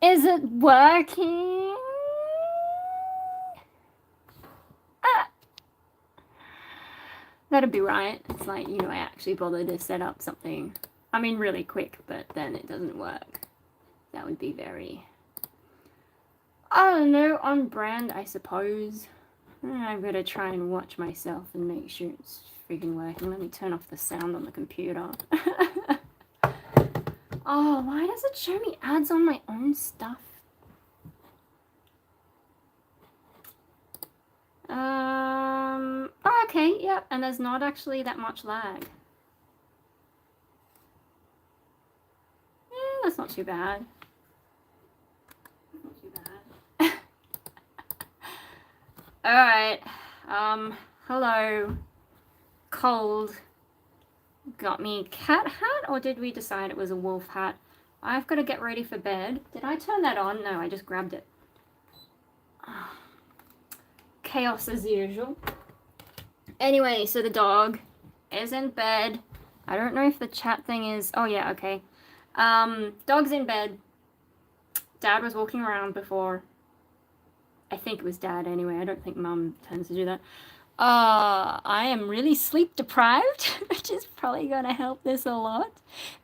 Is it working? That'd be right. It's like, you know, I actually bothered to set up something. I mean, really quick, but then it doesn't work. That would be very, I don't know, on brand, I suppose. I've got to try and watch myself and make sure it's freaking working. Let me turn off the sound on the computer. Oh, why does it show me ads on my own stuff? Oh, okay, yep, and there's not actually that much lag. Yeah, that's not too bad. Not too bad. Alright, hello. Cold. Got me cat hat, or did we decide it was a wolf hat? I've got to get ready for bed. Did I turn that on? No, I just grabbed it. Chaos as usual. Anyway, so the dog is in bed. I don't know if the chat thing is... Oh, yeah, okay. Dog's in bed. Dad was walking around before. I think it was Dad anyway. I don't think Mum tends to do that. I am really sleep deprived, which is probably going to help this a lot,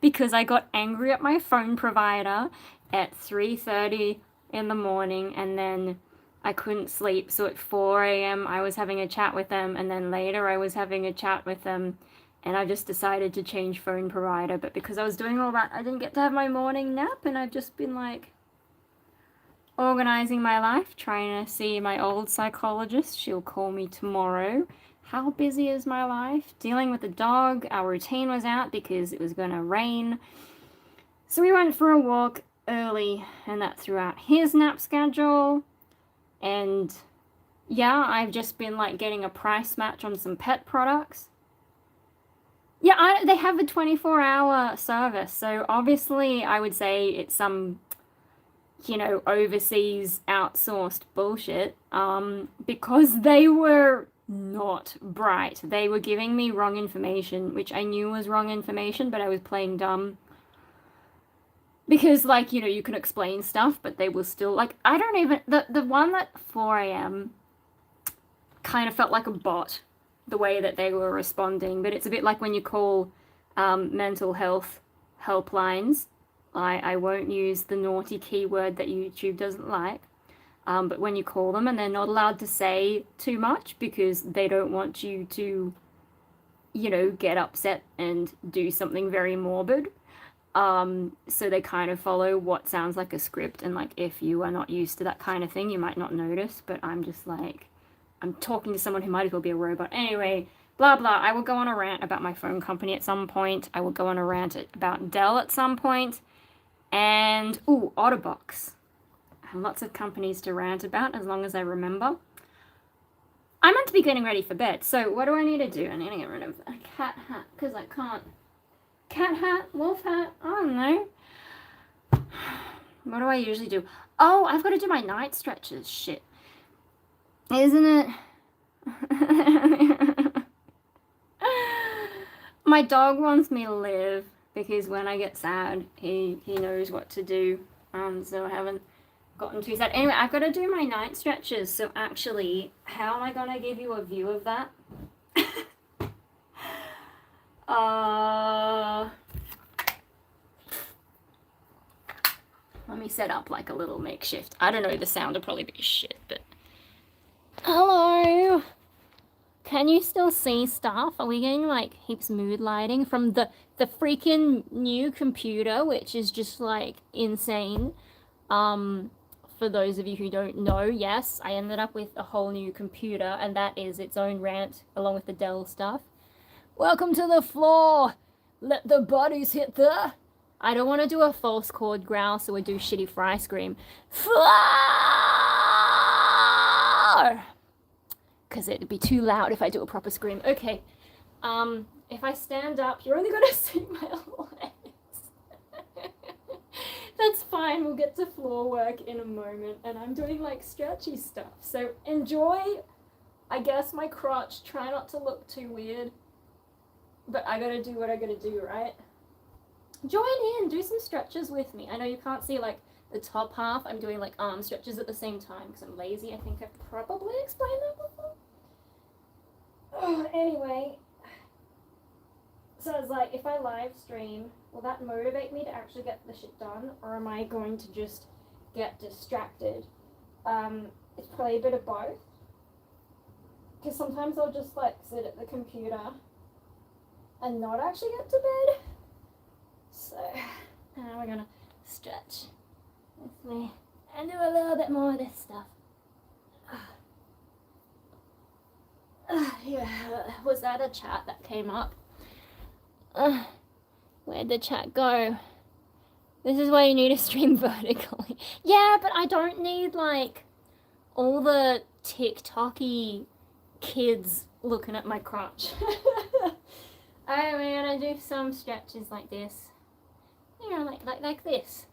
because I got angry at my phone provider at 3:30 in the morning, and then I couldn't sleep. So at 4 a.m. I was having a chat with them, and then later I was having a chat with them, and I just decided to change phone provider. But because I was doing all that, I didn't get to have my morning nap, and I've just been like organizing my life, trying to see my old psychologist. She'll call me tomorrow. How busy is my life? Dealing with the dog. Our routine was out because it was going to rain. So we went for a walk early, and that threw out his nap schedule. And yeah, I've just been like getting a price match on some pet products. Yeah, they have a 24-hour service. So obviously I would say it's some, you know, overseas outsourced bullshit, because they were not bright. They were giving me wrong information, which I knew was wrong information, but I was playing dumb. Because, like, you know, you can explain stuff, but they were still, like, I don't even, the one at 4 a.m. kind of felt like a bot, the way that they were responding, but it's a bit like when you call mental health helplines. I won't use the naughty keyword that YouTube doesn't like, but when you call them and they're not allowed to say too much because they don't want you to, you know, get upset and do something very morbid. So they kind of follow what sounds like a script, and like if you are not used to that kind of thing, you might not notice, but I'm just like, I'm talking to someone who might as well be a robot. Anyway, blah, blah. I will go on a rant about my phone company at some point. I will go on a rant about Dell at some point. And, ooh, Otterbox. I have lots of companies to rant about as long as I remember. I'm meant to be getting ready for bed, so what do I need to do? I need to get rid of a cat hat, because I can't. Cat hat? Wolf hat? I don't know. What do I usually do? Oh, I've got to do my night stretches. Shit. Isn't it? My dog wants me to live, because when I get sad, he knows what to do. So I haven't gotten too sad. Anyway, I've got to do my night stretches. So actually, how am I going to give you a view of that? Let me set up like a little makeshift. I don't know, the sound will probably be shit, but... Hello! Can you still see stuff? Are we getting like heaps mood lighting from the freaking new computer, which is just like insane? For those of you who don't know, yes, I ended up with a whole new computer, and that is its own rant along with the Dell stuff. Welcome to the floor! Let the bodies hit the... I don't want to do a false chord growl, so we do shitty fry scream. Floor! Because it'd be too loud if I do a proper scream. Okay, if I stand up, you're only gonna see my legs. That's fine, we'll get to floor work in a moment, and I'm doing like stretchy stuff. So enjoy, I guess, my crotch. Try not to look too weird, but I gotta do what I gotta do, right? Join in, do some stretches with me. I know you can't see like the top half, I'm doing like arm stretches at the same time because I'm lazy. I think I've probably explained that before. Oh, anyway, so it's like, if I live stream, will that motivate me to actually get the shit done, or am I going to just get distracted? It's probably a bit of both, because sometimes I'll just like sit at the computer and not actually get to bed. So now we're gonna stretch with me and do a little bit more of this stuff. Yeah, was that a chat that came up? Where'd the chat go? This is why you need to stream vertically. Yeah, but I don't need like all the TikTok-y kids looking at my crotch. We're gonna do some stretches like this. You know, like this.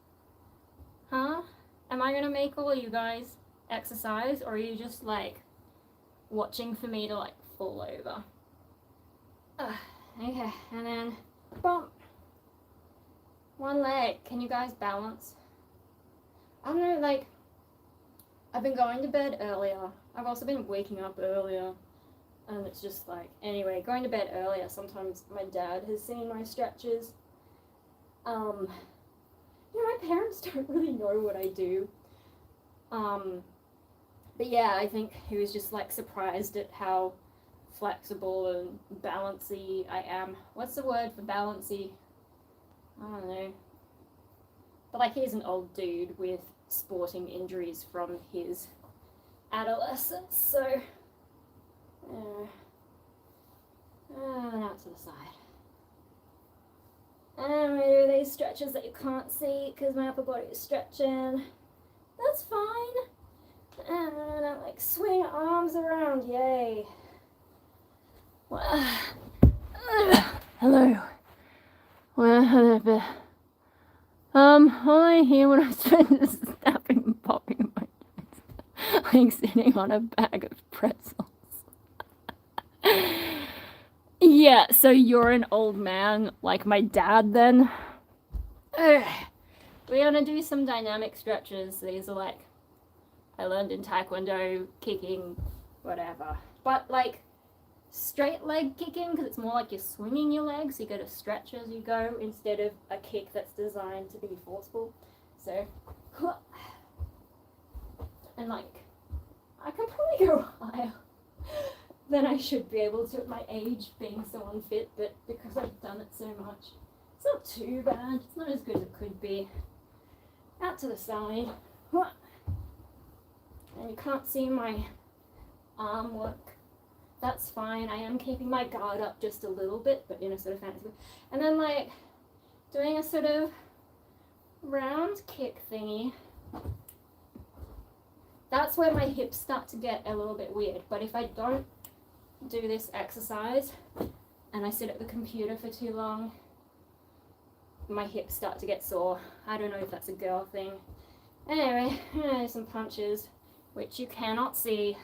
Huh? Am I gonna make all you guys exercise, or are you just like watching for me to like fall over? Okay, and then bump. One leg. Can you guys balance? I don't know, like, I've been going to bed earlier. I've also been waking up earlier. And it's just like, anyway, going to bed earlier, sometimes my dad has seen my stretches. You know, my parents don't really know what I do. But yeah, I think he was just like surprised at how flexible and balancy I am. What's the word for balancy? I don't know. But like, he's an old dude with sporting injuries from his adolescence, so and out to the side. And we do these stretches that you can't see because my upper body is stretching. That's fine. And I like swing arms around, yay. Hello. All I hear when I spend is snapping and popping my head, like sitting on a bag of pretzels. Yeah, so you're an old man like my dad then? We're gonna do some dynamic stretches. These are like, I learned in Taekwondo, kicking, whatever. But like straight leg kicking, because it's more like you're swinging your legs, you gotta stretch as you go instead of a kick that's designed to be forceful. So, and like, I can probably go higher than I should be able to at my age, being so unfit, but because I've done it so much, it's not too bad. It's not as good as it could be. Out to the side. And you can't see my arm work. That's fine. I am keeping my guard up just a little bit, but in a sort of fancy way. And then like doing a sort of round kick thingy. That's where my hips start to get a little bit weird. But if I don't do this exercise and I sit at the computer for too long, my hips start to get sore. I don't know if that's a girl thing. Anyway, some punches, which you cannot see.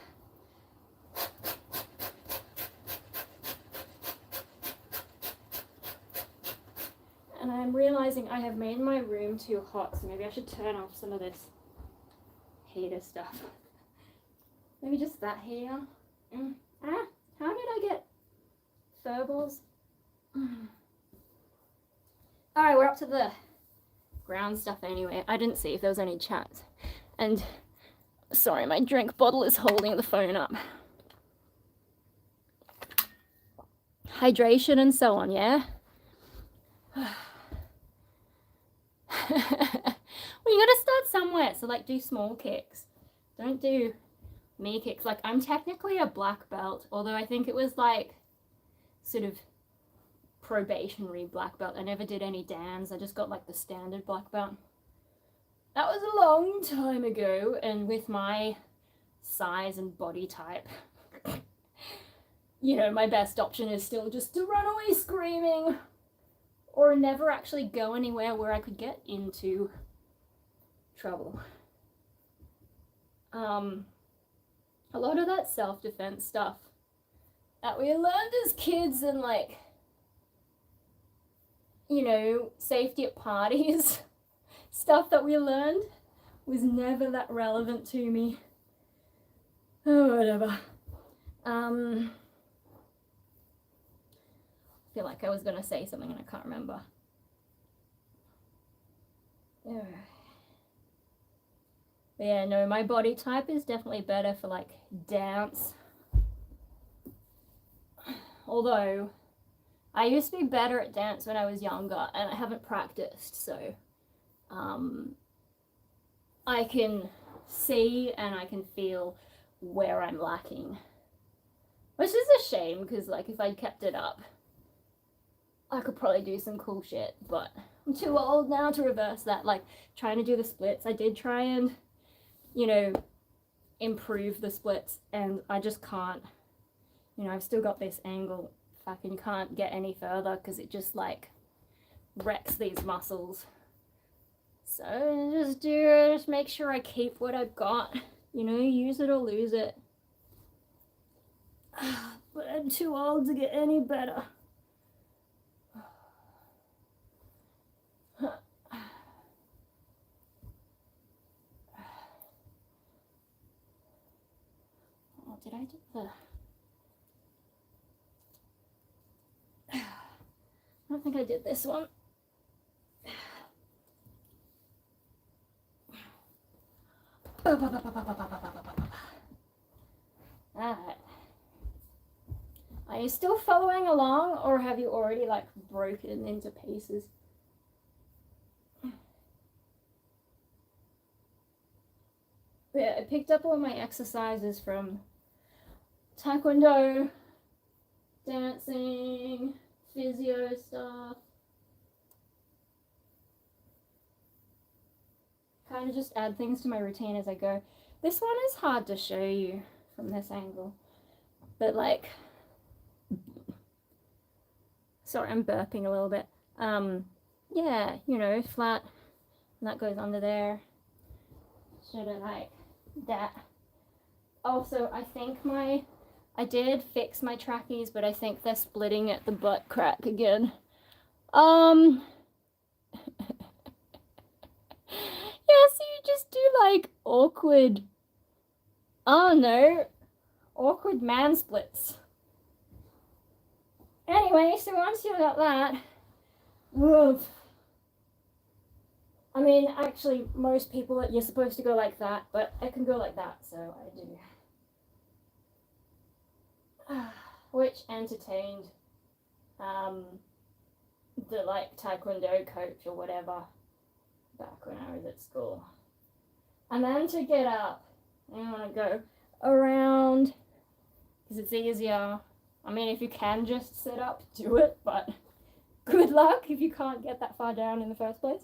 And I'm realizing I have made my room too hot, so maybe I should turn off some of this heater stuff. Maybe just that heater. How did I get furballs? Alright, we're up to the ground stuff anyway. I didn't see if there was any chats. And sorry, my drink bottle is holding the phone up. Hydration and so on, yeah? Well, you gotta start somewhere, so like do small kicks. Don't do me kicks. Like, I'm technically a black belt, although I think it was like sort of probationary black belt. I never did any dans. I just got like the standard black belt. That was a long time ago, and with my size and body type, you know, my best option is still just to run away screaming or never actually go anywhere where I could get into trouble. A lot of that self-defense stuff that we learned as kids, and like, you know, safety at parties stuff that we learned, was never that relevant to me. Oh, whatever. I feel like I was gonna say something and I can't remember. But yeah, no, my body type is definitely better for like dance. Although I used to be better at dance when I was younger and I haven't practiced, so I can see and I can feel where I'm lacking. Which is a shame, because like if I'd kept it up, I could probably do some cool shit, but I'm too old now to reverse that. Like trying to do the splits, I did try and, you know, improve the splits, and I just can't. You know, I've still got this angle, fucking can't get any further because it just like wrecks these muscles. So just make sure I keep what I've got, you know, use it or lose it. But I'm too old to get any better. Oh, did I do the... I don't think I did this one. Alright. Are you still following along, or have you already like broken into pieces? Yeah, I picked up all my exercises from taekwondo, dancing, physio stuff. Kind of just add things to my routine as I go. This one is hard to show you from this angle, but like, sorry, I'm burping a little bit. Yeah, you know, flat, and that goes under there. Sort of like that. Also, I think I did fix my trackies, but I think they're splitting at the butt crack again. Yeah, so you just do like awkward, oh no, awkward man splits. Anyway, so once you got that, woof. I mean, actually, most people, you're supposed to go like that, but I can go like that, so I do. Which entertained the like taekwondo coach or whatever back when I was at school. And then to get up, I want to go around because it's easier. I mean, if you can just sit up, do it, but good luck if you can't get that far down in the first place.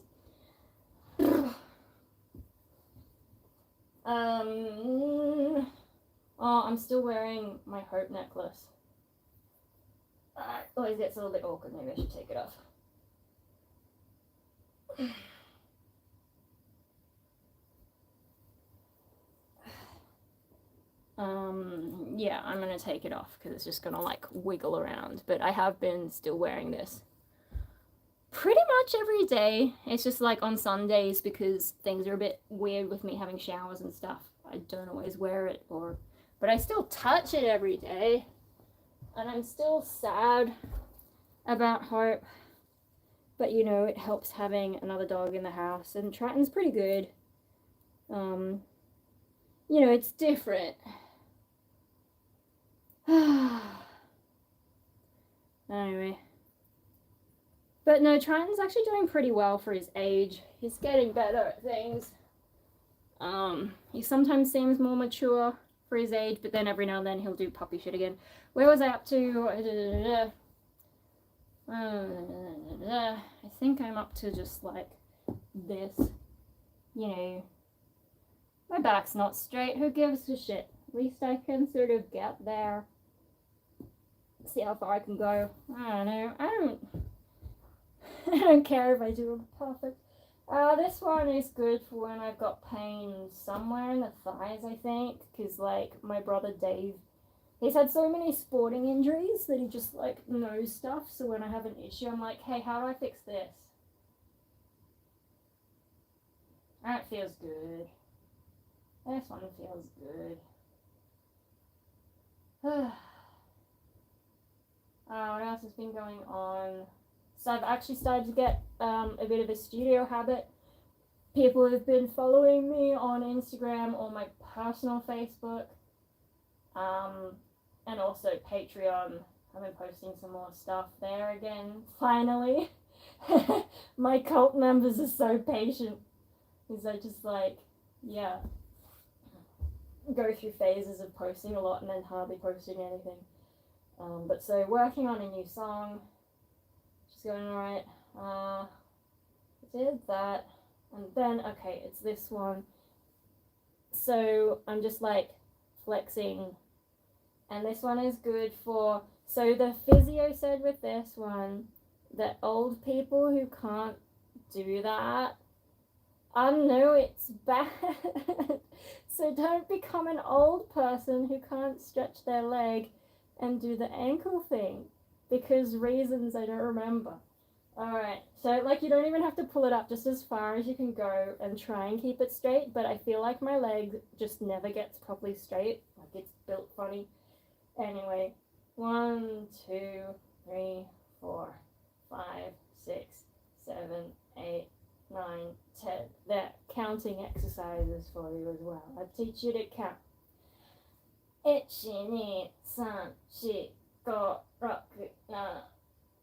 Oh, I'm still wearing my hope necklace. Always gets a little bit awkward. Maybe I should take it off. Yeah, I'm gonna take it off because it's just gonna like wiggle around, but I have been still wearing this pretty much every day. It's just like on Sundays because things are a bit weird with me having showers and stuff. I don't always wear it, but I still touch it every day, and I'm still sad about Hope, but you know, it helps having another dog in the house, and Triton's pretty good. You know, it's different. Anyway. But no, Triton's actually doing pretty well for his age. He's getting better at things. He sometimes seems more mature for his age, but then every now and then he'll do puppy shit again. Where was I up to? I think I'm up to just like this. You know, my back's not straight. Who gives a shit? At least I can sort of get there. See how far I can go. I don't know. I don't care if I do it perfect. This one is good for when I've got pain somewhere in the thighs, I think, because like my brother Dave, he's had so many sporting injuries that he just like knows stuff. So when I have an issue, I'm like, hey, how do I fix this? That feels good. This one feels good. What else has been going on? So I've actually started to get a bit of a studio habit. People have been following me on Instagram or my personal Facebook, and also Patreon. I've been posting some more stuff there again, finally. My cult members are so patient, because I just go through phases of posting a lot and then hardly posting anything. But so working on a new song, just going alright. Did that, and then okay, it's this one. So I'm just flexing, and this one is good for. So the physio said with this one that old people who can't do that, I know it's bad. So don't become an old person who can't stretch their leg and do the ankle thing, because reasons I don't remember. Alright, so you don't even have to pull it up, just as far as you can go and try and keep it straight, but I feel like my leg just never gets properly straight, it's built funny. Anyway, 1, 2, 3, 4, 5, 6, 7, 8, 9, 10. They're counting exercises for you as well. I teach you to count. 1, 2, 3, 4, 5, 6, 7, 8,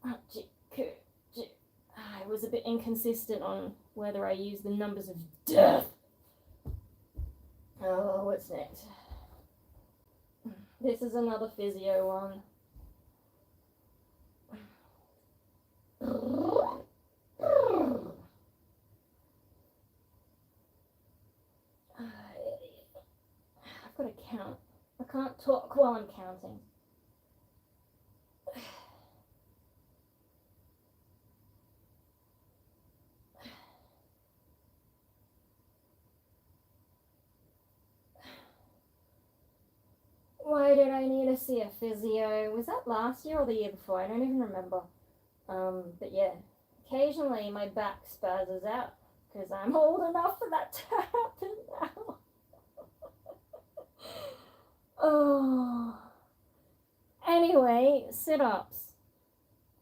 9, 10. I was a bit inconsistent on whether I used the numbers of death. Oh, what's next? This is another physio one. I've got to count. I can't talk while I'm counting. Why did I need to see a physio? Was that last year or the year before? I don't even remember. But yeah, occasionally my back spazzes out because I'm old enough for that to happen now. Oh. Anyway, sit-ups.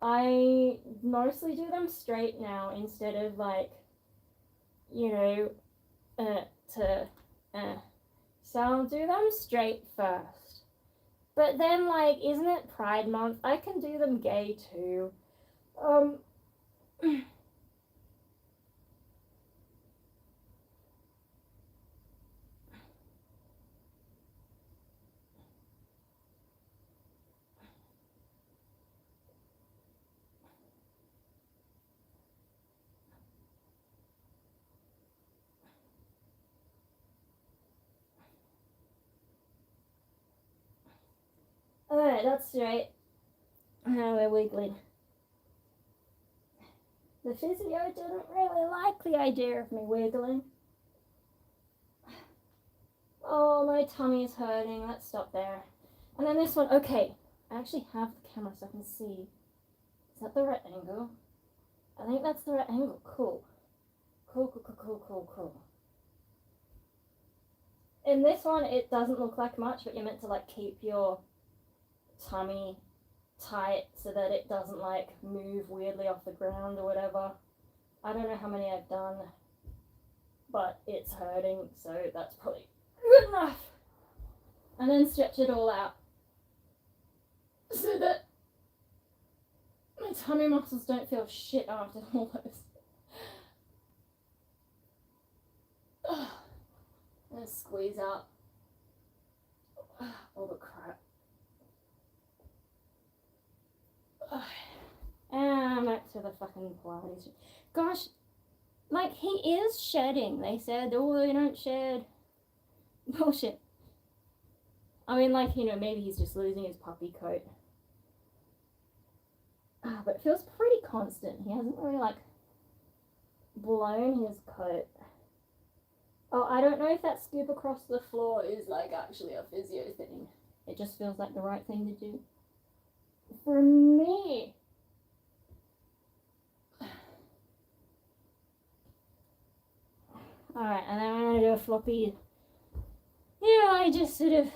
I mostly do them straight now instead of so I'll do them straight first. But then, isn't it Pride Month? I can do them gay too. Alright, that's straight. Now we're wiggling. The physio didn't really like the idea of me wiggling. Oh, my tummy's hurting. Let's stop there. And then this one. Okay, I actually have the camera so I can see. Is that the right angle? I think that's the right angle. Cool. Cool. In this one, it doesn't look like much, but you're meant to keep your tummy tight so that it doesn't move weirdly off the ground or whatever. I don't know how many I've done, but it's hurting, so that's probably good enough. And then stretch it all out so that my tummy muscles don't feel shit after all those. And squeeze out all the crap. And back to the fucking Pilates. Gosh, he is shedding. They said, oh, they don't shed. Bullshit. I mean, maybe he's just losing his puppy coat. But it feels pretty constant. He hasn't really, blown his coat. Oh, I don't know if that scoop across the floor is, actually a physio thing. It just feels like the right thing to do. For me. Alright, and then I'm gonna do a floppy. Yeah, I just sort of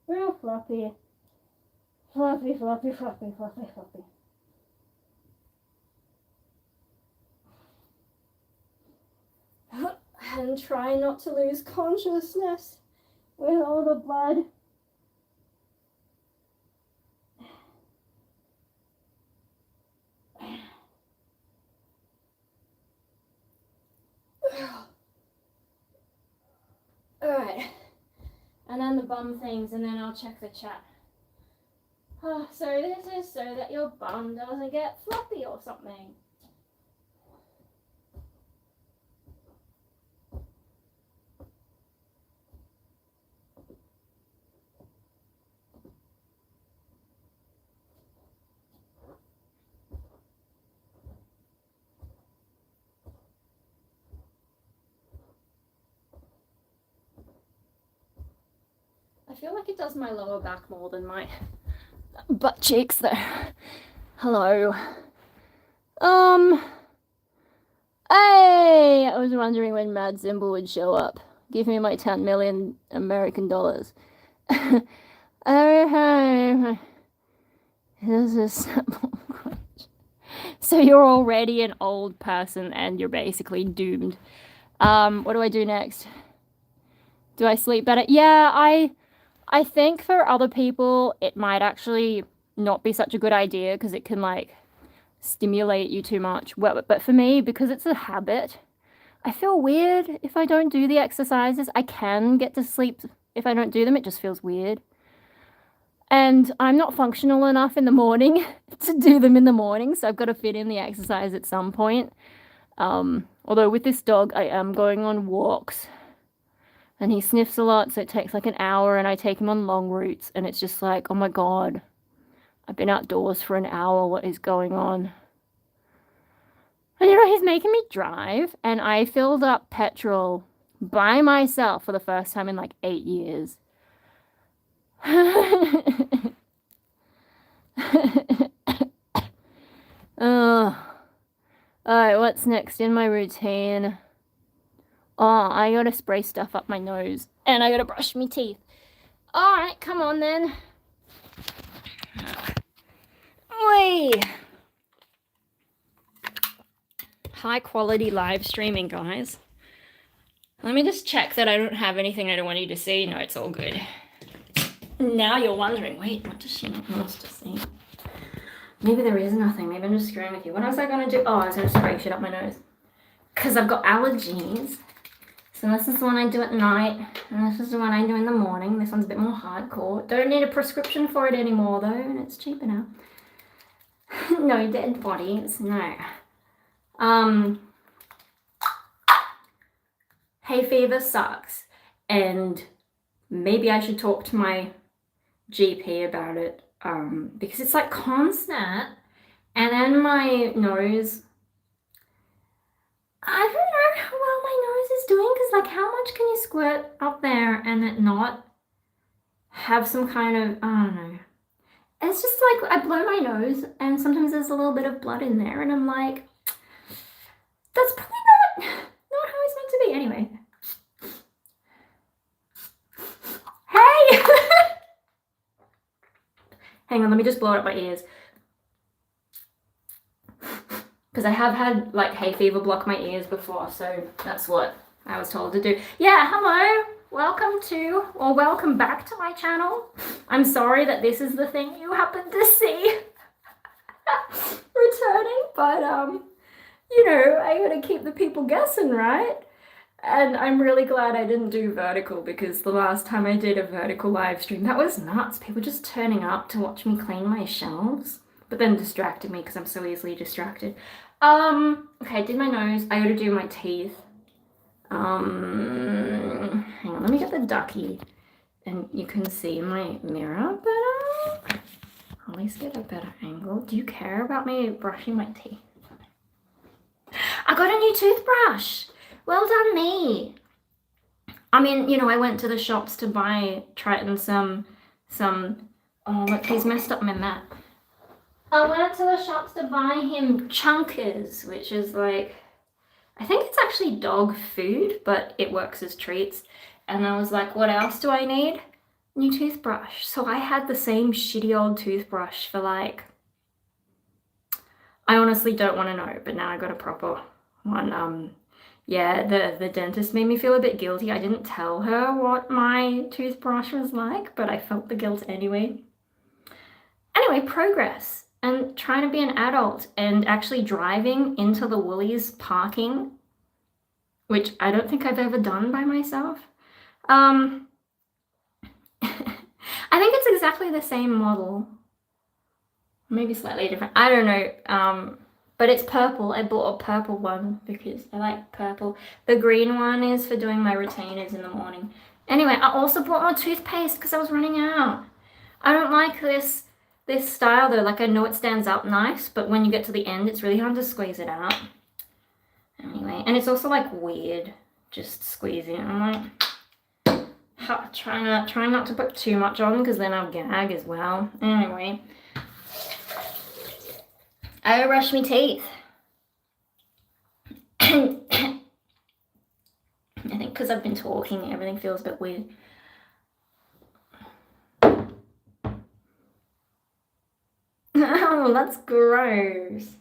real floppy. Floppy, floppy, floppy, floppy, floppy. And try not to lose consciousness with all the blood. Alright. And then the bum things, and then I'll check the chat. Oh, so this is so that your bum doesn't get floppy or something. I feel like it does my lower back more than my butt cheeks though. Hello. Hey! I was wondering when Mad Symbol would show up. Give me my 10 million American dollars. This is simple. So you're already an old person and you're basically doomed. What do I do next? Do I sleep better? Yeah, I think for other people it might actually not be such a good idea because it can like stimulate you too much. But for me, because it's a habit, I feel weird if I don't do the exercises. I can get to sleep if I don't do them. It just feels weird. And I'm not functional enough in the morning to do them in the morning, so I've got to fit in the exercise at some point. Although with this dog, I am going on walks. And he sniffs a lot, so it takes like an hour, and I take him on long routes, and it's just like, oh my god, I've been outdoors for an hour, what is going on? And you know, he's making me drive, and I filled up petrol by myself for the first time in like 8 years. Alright, what's next in my routine? Oh, I gotta spray stuff up my nose. And I gotta brush my teeth. Alright, come on then. Oi! High quality live streaming, guys. Let me just check that I don't have anything I don't want you to see. No, it's all good. Now you're wondering, wait, what does she not want us to see? Maybe there is nothing. Maybe I'm just screwing with you. What was I gonna do? Oh, I was gonna spray shit up my nose. Because I've got allergies. So this is the one I do at night, and this is the one I do in the morning. This one's a bit more hardcore. Don't need a prescription for it anymore though, and it's cheaper now. No dead bodies, no. Hay fever sucks, and maybe I should talk to my GP about it, because it's like constant, and then my nose, I don't know how well my nose is doing, because like how much can you squirt up there and it not have some kind of, I don't know. It's just like I blow my nose and sometimes there's a little bit of blood in there and I'm like, that's probably not how it's meant to be. Anyway. Hey! Hang on, let me just blow it up my ears. Because I have had like hay fever block my ears before, so that's what I was told to do. Yeah, hello, welcome back to my channel. I'm sorry that this is the thing you happen to see returning, but you know, I gotta keep the people guessing, right? And I'm really glad I didn't do vertical, because the last time I did a vertical live stream, that was nuts. People just turning up to watch me clean my shelves, but then distracted me because I'm so easily distracted. Okay, I did my nose. I gotta do my teeth. Hang on, let me get the ducky and you can see my mirror better. I'll at least get a better angle. Do you care about me brushing my teeth? I got a new toothbrush. Well done me. I mean, you know, I went to the shops to buy Triton some, oh look, he's messed up my mat. I went to the shops to buy him chunkers, which is like I think it's actually dog food, but it works as treats. And I was like, what else do I need? New toothbrush. So I had the same shitty old toothbrush for like, I honestly don't want to know, but now I got a proper one. Yeah, the dentist made me feel a bit guilty. I didn't tell her what my toothbrush was like, but I felt the guilt anyway. Anyway, progress and trying to be an adult and actually driving into the Woolies parking, which I don't think I've ever done by myself. I think it's exactly the same model. Maybe slightly different. I don't know. But it's purple. I bought a purple one because I like purple. The green one is for doing my retainers in the morning. Anyway, I also bought more toothpaste because I was running out. I don't like this style though. Like I know it stands up nice, but when you get to the end, it's really hard to squeeze it out. Anyway, and it's also like weird just squeezing it. I'm like, try not to put too much on because then I'll gag as well. Anyway, I brush my teeth. I think because I've been talking, everything feels a bit weird. Oh, that's gross.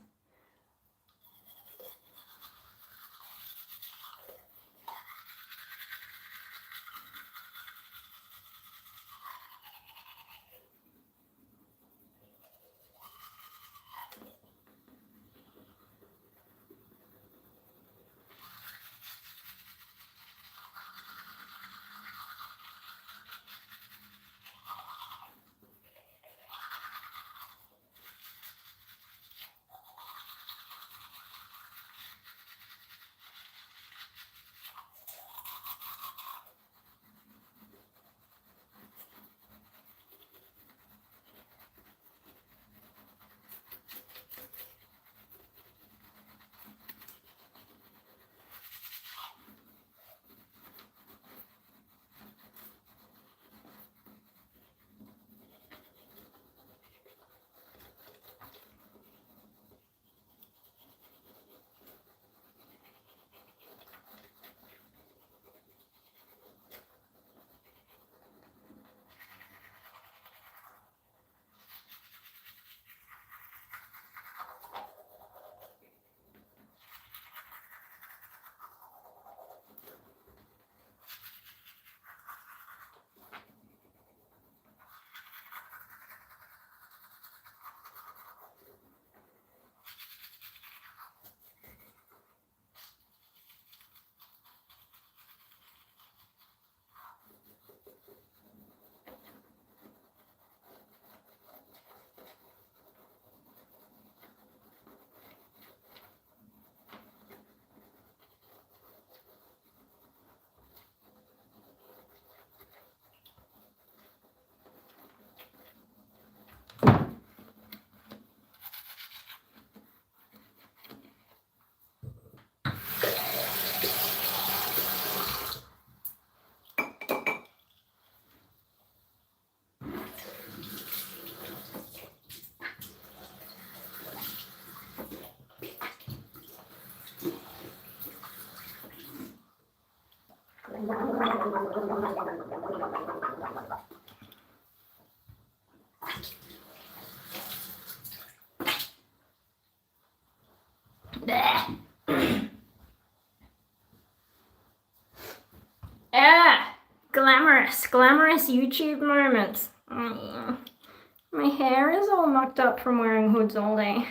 Glamorous YouTube moments. My hair is all mucked up from wearing hoods all day.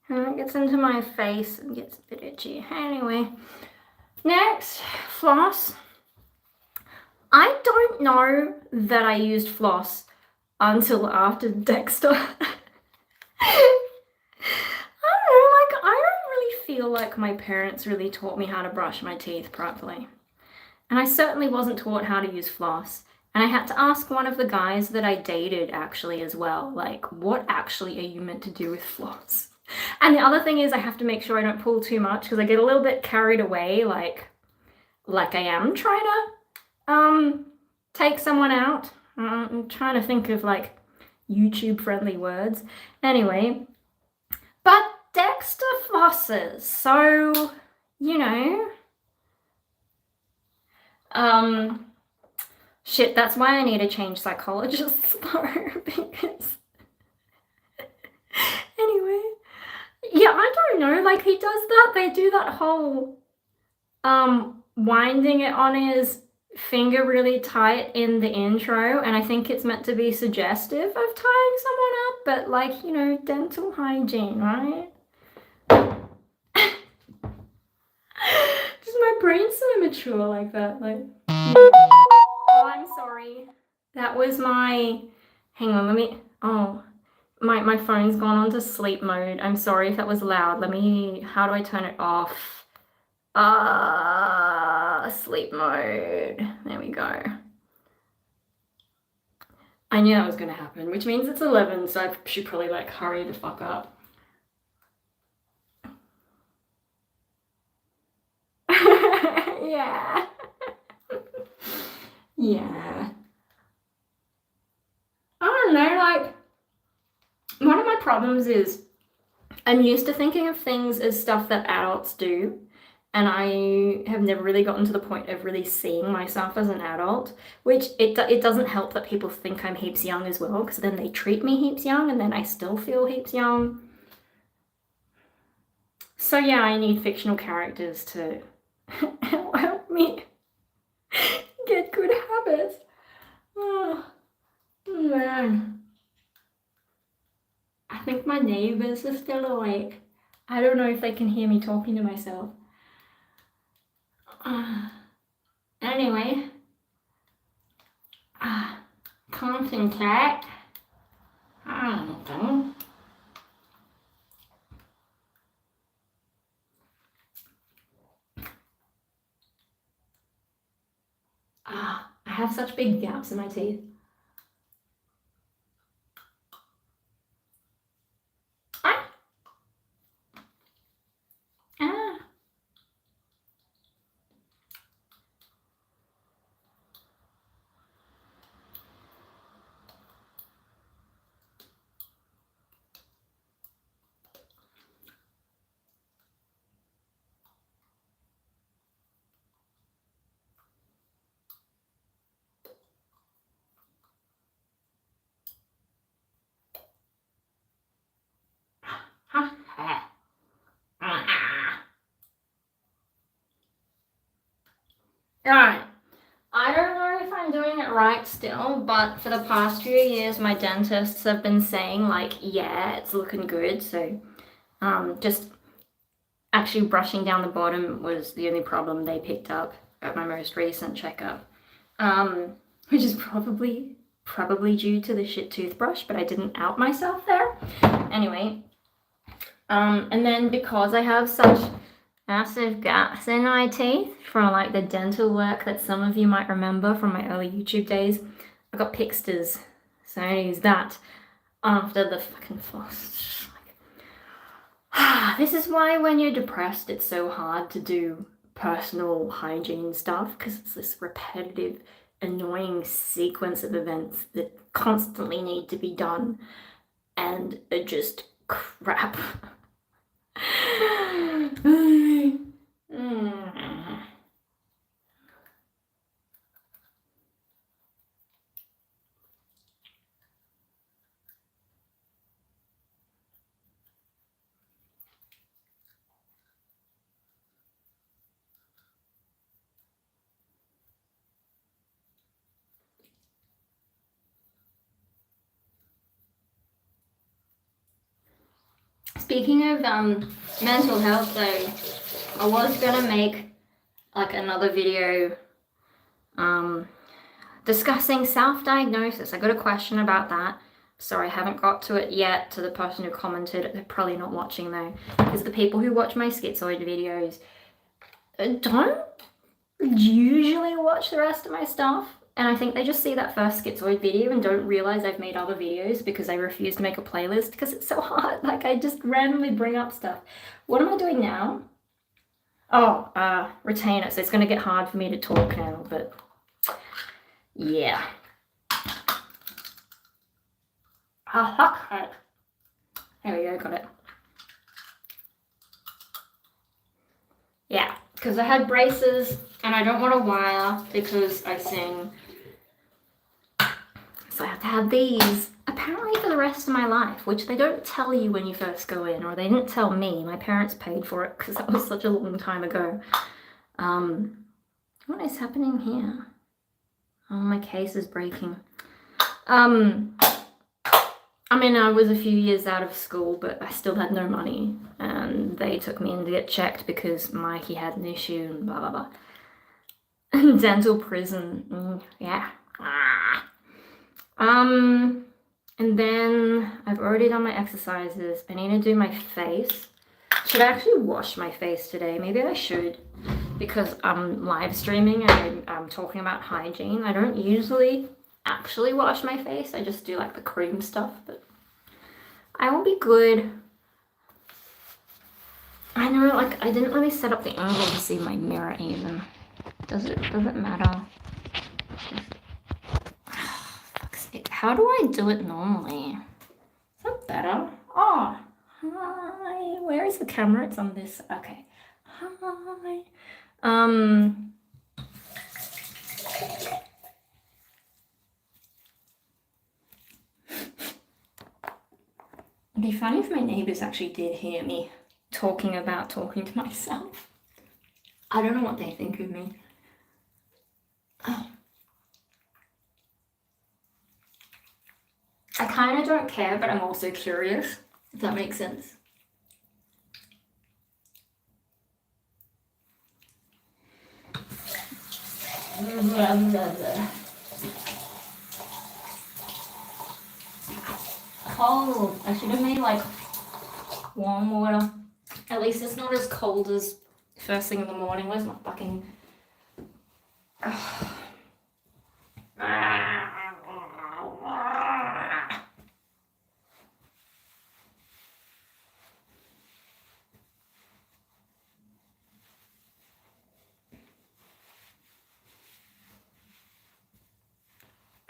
And it gets into my face and gets a bit itchy. Anyway, next, floss. I don't know that I used floss until after Dexter. I don't really feel like my parents really taught me how to brush my teeth properly. And I certainly wasn't taught how to use floss. And I had to ask one of the guys that I dated actually as well, like, what actually are you meant to do with floss? And the other thing is I have to make sure I don't pull too much because I get a little bit carried away, like I am trying to take someone out. I'm trying to think of like YouTube friendly words. Anyway, but Dexter flosses. So you know, shit, that's why I need to change psychologists though, because anyway, yeah, I don't know, like he does that, they do that whole winding it on his finger really tight in the intro, and I think it's meant to be suggestive of tying someone up, but like, you know, dental hygiene, right? Just my brain's so immature like that, like. Oh, I'm sorry. That was my, hang on, let me, oh, my phone's gone on to sleep mode. I'm sorry if that was loud. Let me, how do I turn it off? Sleep mode. There we go. I knew that was gonna happen, which means it's 11, so I should probably like hurry the fuck up. Yeah. Yeah. I don't know, like, one of my problems is I'm used to thinking of things as stuff that adults do, and I have never really gotten to the point of really seeing myself as an adult, which it doesn't help that people think I'm heaps young as well, because then they treat me heaps young, and then I still feel heaps young. So yeah, I need fictional characters to help me get good habits. Oh, man. I think my neighbors are still awake. I don't know if they can hear me talking to myself. Anyway, concentrate. I don't know. I have such big gaps in my teeth. Alright, I don't know if I'm doing it right still, but for the past few years my dentists have been saying like, yeah, it's looking good, so just actually brushing down the bottom was the only problem they picked up at my most recent checkup, which is probably due to the shit toothbrush, but I didn't out myself there. Anyway, and then because I have such massive gaps in my teeth from like the dental work that some of you might remember from my early YouTube days, I got Pixters, so I use that after the fucking floss. This is why when you're depressed it's so hard to do personal hygiene stuff, because it's this repetitive, annoying sequence of events that constantly need to be done and are just crap. Speaking of mental health though, I was gonna make like another video discussing self-diagnosis. I got a question about that. Sorry, I haven't got to it yet, to the person who commented. They're probably not watching though, because the people who watch my schizoid videos don't usually watch the rest of my stuff. And I think they just see that first schizoid video and don't realize I've made other videos because I refuse to make a playlist because it's so hard. Like, I just randomly bring up stuff. What am I doing now? Oh, retainer. So it's going to get hard for me to talk now, but yeah. There we go, got it. Yeah, because I had braces and I don't want a wire because I sing. So I have to have these apparently for the rest of my life, which they don't tell you when you first go in, or they didn't tell me. My parents paid for it because that was such a long time ago. What is happening here? Oh, my case is breaking. I mean, I was a few years out of school, but I still had no money, and they took me in to get checked because Mikey had an issue and blah, blah, blah. Dental prison, yeah. And then I've already done my exercises. I need to do my face. Should I actually wash my face today? Maybe I should, because I'm live streaming and I'm talking about hygiene. I don't usually actually wash my face. I just do like the cream stuff, but I will be good. I know, like, I didn't really set up the angle to see my mirror even. Does it matter? Fuck's sake. How do I do it normally? Is that better? Oh, hi. Where is the camera? It's on this. Okay. Hi. It'd be funny if my neighbors actually did hear me talking to myself. I don't know what they think of me. Oh. I kind of don't care, but I'm also curious, if that makes sense. Cold. I should have made like warm water. At least it's not as cold as first thing in the morning. Where's my fucking...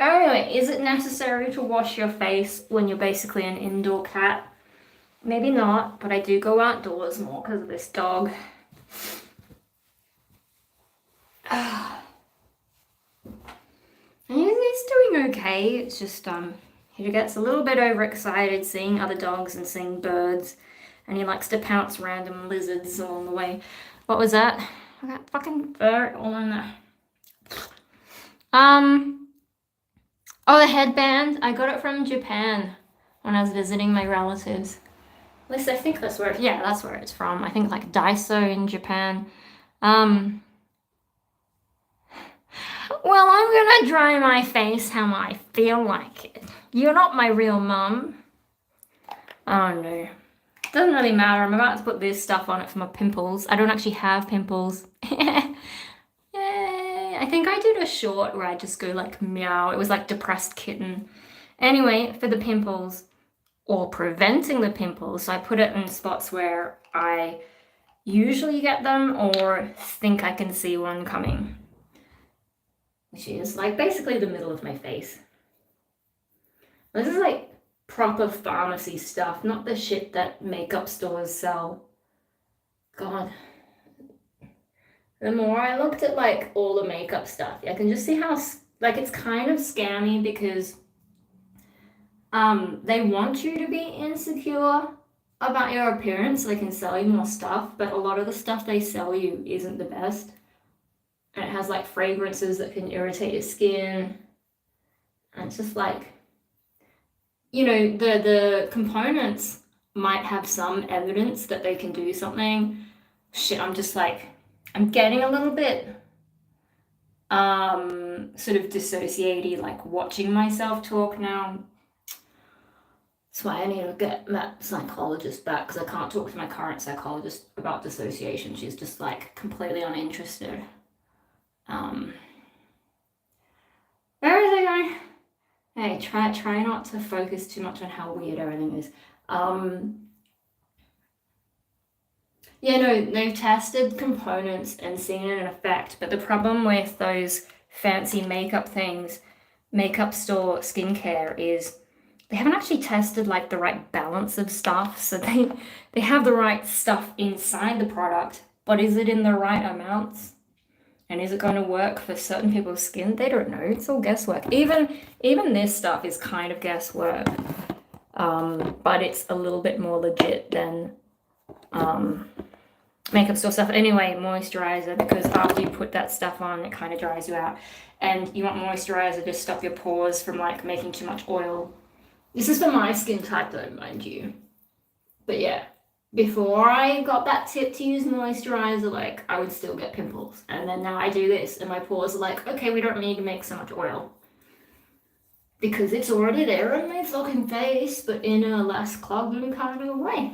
Anyway, is it necessary to wash your face when you're basically an indoor cat? Maybe not, but I do go outdoors more because of this dog. And he's doing okay. It's just he gets a little bit overexcited seeing other dogs and seeing birds, and he likes to pounce random lizards along the way. What was that? I got fucking fur all in there. Oh, the headband. I got it from Japan when I was visiting my relatives. At least I think that's where, yeah, that's where it's from. I think like Daiso in Japan. Well, I'm gonna dry my face how I feel like it. You're not my real mum. Oh no. Doesn't really matter. I'm about to put this stuff on it for my pimples. I don't actually have pimples. Yay. I think I did a short where I just go like meow. It was like depressed kitten. Anyway, for the pimples, or preventing the pimples, so I put it in spots where I usually get them or think I can see one coming, which is like basically the middle of my face. This is like proper pharmacy stuff, not the shit that makeup stores sell. God. The more I looked at like all the makeup stuff, I can just see how like it's kind of scammy because they want you to be insecure about your appearance so they can sell you more stuff, but a lot of the stuff they sell you isn't the best. And it has like fragrances that can irritate your skin. And it's just like, you know, the components might have some evidence that they can do something. Shit, I'm just like, I'm getting a little bit sort of dissociated, like watching myself talk now. That's why I need to get that psychologist back, because I can't talk to my current psychologist about dissociation. She's just like completely uninterested. Where is it going? Hey, try not to focus too much on how weird everything is. Yeah, no, they've tested components and seen an effect, but the problem with those fancy makeup things, makeup store skincare, is they haven't actually tested like the right balance of stuff. So they have the right stuff inside the product, but is it in the right amounts? And is it going to work for certain people's skin? They don't know. It's all guesswork. Even this stuff is kind of guesswork, but it's a little bit more legit than makeup store stuff. Anyway, moisturizer, because after you put that stuff on, it kind of dries you out. And you want moisturizer to stop your pores from like making too much oil. This is for my skin type though, mind you. But yeah, before I got that tip to use moisturizer, like I would still get pimples. And then now I do this and my pores are like, okay, we don't need to make so much oil. Because it's already there on my fucking face, but in a less clogging kind of way.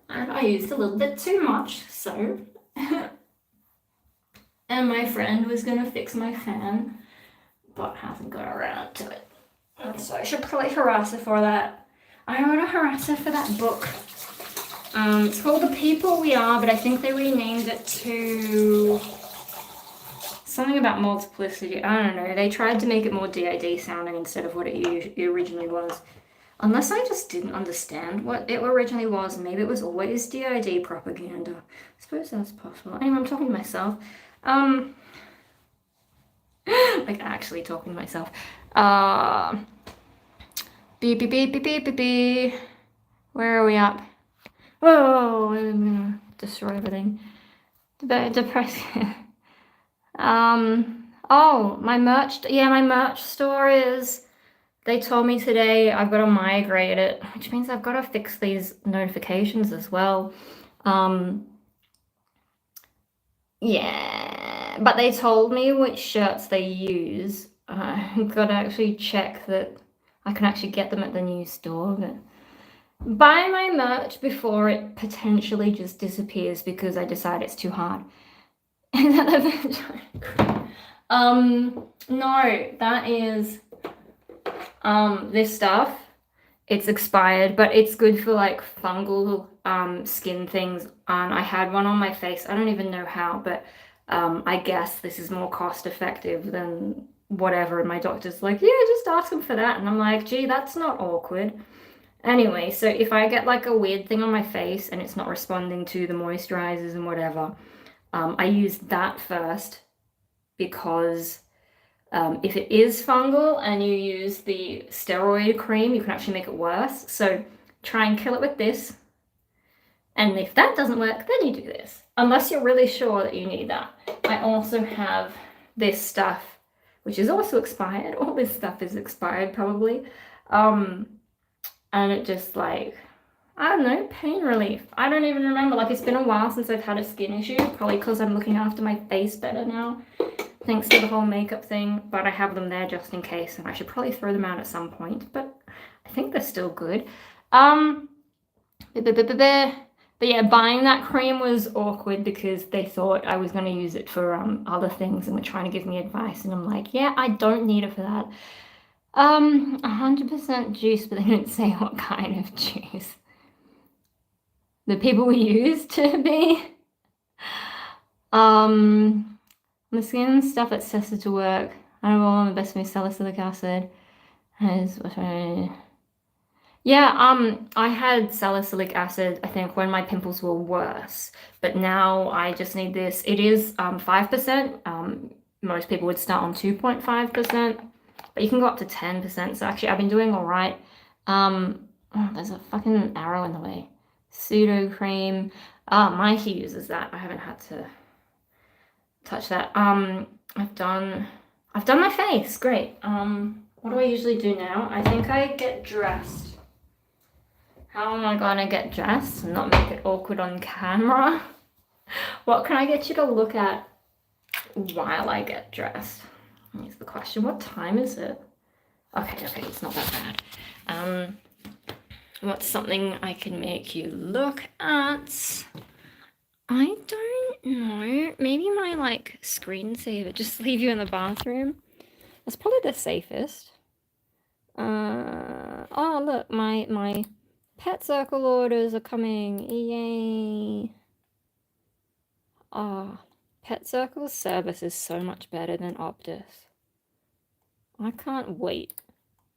And I used a little bit too much, so. And my friend was gonna fix my fan, but hasn't got around to it. And so I should probably harass her for that. I want to harass her for that book. It's called The People We Are, but I think they renamed it to something about multiplicity. I don't know. They tried to make it more DID sounding instead of what it originally was. Unless I just didn't understand what it originally was. Maybe it was always DID propaganda. I suppose that's possible. Anyway, I'm talking to myself. Like actually talking to myself. Beep, beep, beep, beep, beep, beep, beep. Where are we up? Whoa, I'm gonna destroy everything. Depressing. Oh, my merch. Yeah, my merch store is. They told me today I've got to migrate it, which means I've got to fix these notifications as well. Yeah, but they told me which shirts they use. I've got to actually check that I can actually get them at the new store. But buy my merch before it potentially just disappears because I decide it's too hard. No, that is this stuff. It's expired, but it's good for like fungal skin things. I had one on my face. I don't even know how, but I guess this is more cost effective than whatever. And my doctor's like, yeah, just ask them for that. And I'm like, gee, that's not awkward. Anyway, so if I get like a weird thing on my face and it's not responding to the moisturizers and whatever, I use that first because if it is fungal and you use the steroid cream, you can actually make it worse. So try and kill it with this. And if that doesn't work, then you do this. Unless you're really sure that you need that. I also have this stuff, which is also expired. All this stuff is expired probably. And it just like, I don't know, pain relief. I don't even remember. Like, it's been a while since I've had a skin issue. Probably because I'm looking after my face better now. Thanks to the whole makeup thing. But I have them there just in case. And I should probably throw them out at some point. But I think they're still good. But yeah, buying that cream was awkward because they thought I was going to use it for other things and were trying to give me advice. And I'm like, yeah, I don't need it for that. 100% juice, but they didn't say what kind of juice. The people we used to be. The skin stuff that's tested to work. I don't know, on the best of salicylic acid. Yeah, I had salicylic acid, I think, when my pimples were worse. But now I just need this. It is 5%. Most people would start on 2.5%. But you can go up to 10%. So actually, I've been doing all right. Oh, there's a fucking arrow in the way. Pseudo cream. Mikey uses that. I haven't had to touch that. I've done my face. Great. What do I usually do now? I think I get dressed. How am I gonna get dressed and not make it awkward on camera? What can I get you to look at while I get dressed? Here's the question. What time is it? Okay, it's not that bad. What's something I can make you look at? I don't know. Maybe my like screensaver. Just leave you in the bathroom. That's probably the safest. Oh look, my pet circle orders are coming. Yay. Pet Circle's service is so much better than Optus. I can't wait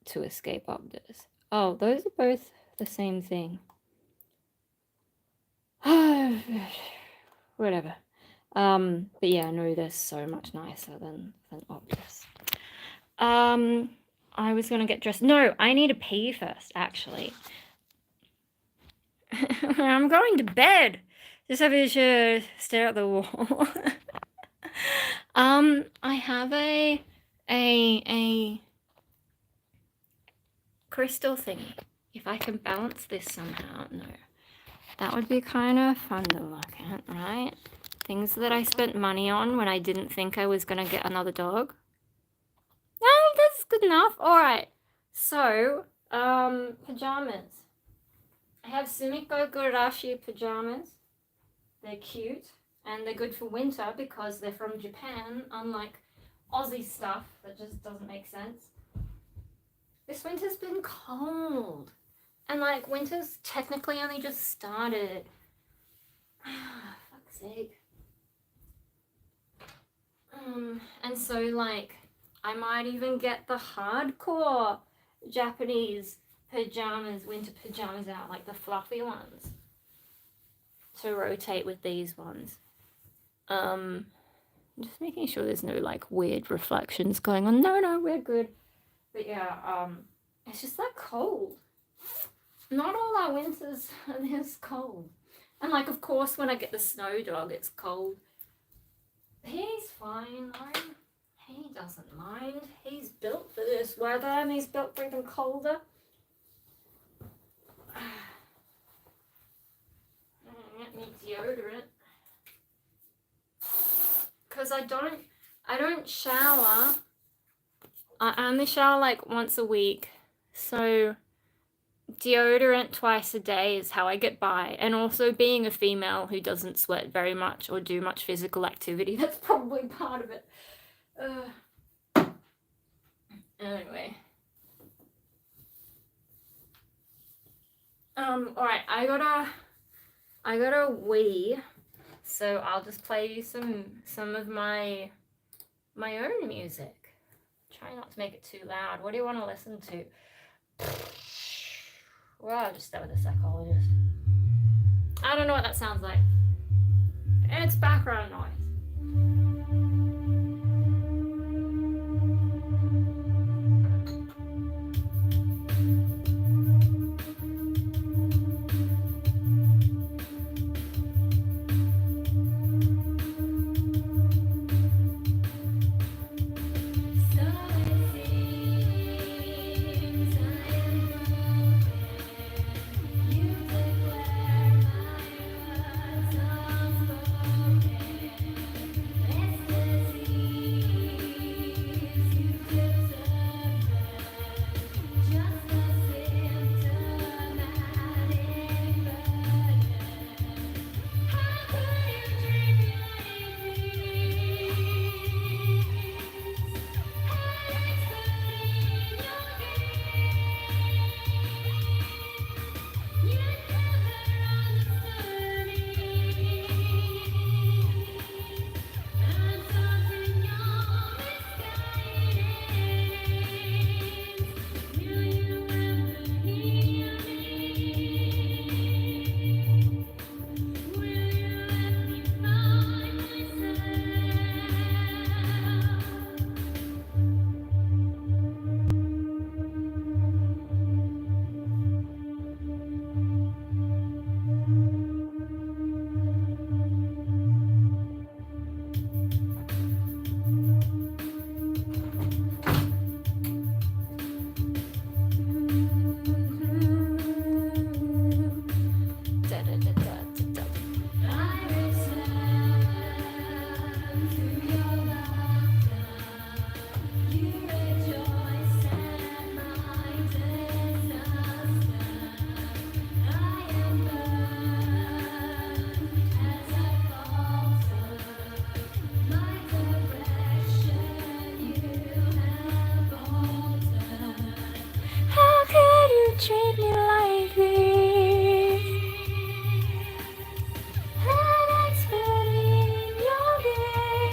to escape Optus. Oh, those are both the same thing. Whatever. But yeah, no, they're so much nicer than Optus. I was gonna get dressed. No, I need to pee first, actually. I'm going to bed. Just have to stare at the wall. I have a crystal thingy. If I can balance this somehow, no. That would be kind of fun to look at, right? Things that I spent money on when I didn't think I was gonna get another dog. Oh, that's good enough. All right. So, pajamas. I have Sumiko Gurashi pajamas. They're cute and they're good for winter because they're from Japan, unlike Aussie stuff that just doesn't make sense. This winter's been cold. And like winter's technically only just started. Fuck's sake. And so like I might even get the hardcore Japanese pajamas, winter pajamas out, like the fluffy ones, to rotate with these ones. Just making sure there's no like weird reflections going on. No, we're good. But yeah, it's just that cold. Not all our winters are this cold. And like, of course, when I get the snow dog, it's cold. He's fine, though. He doesn't mind. He's built for this weather and he's built for even colder. Get me deodorant. Because I don't shower. I only shower like once a week. So deodorant twice a day is how I get by. And also being a female who doesn't sweat very much or do much physical activity, that's probably part of it. Anyway. Alright, I gotta wee, so I'll just play you some of my own music. Try not to make it too loud. What do you want to listen to? Well, I'll just start with a psychologist. I don't know what that sounds like. It's background noise. Treat me like this. An expert in your game.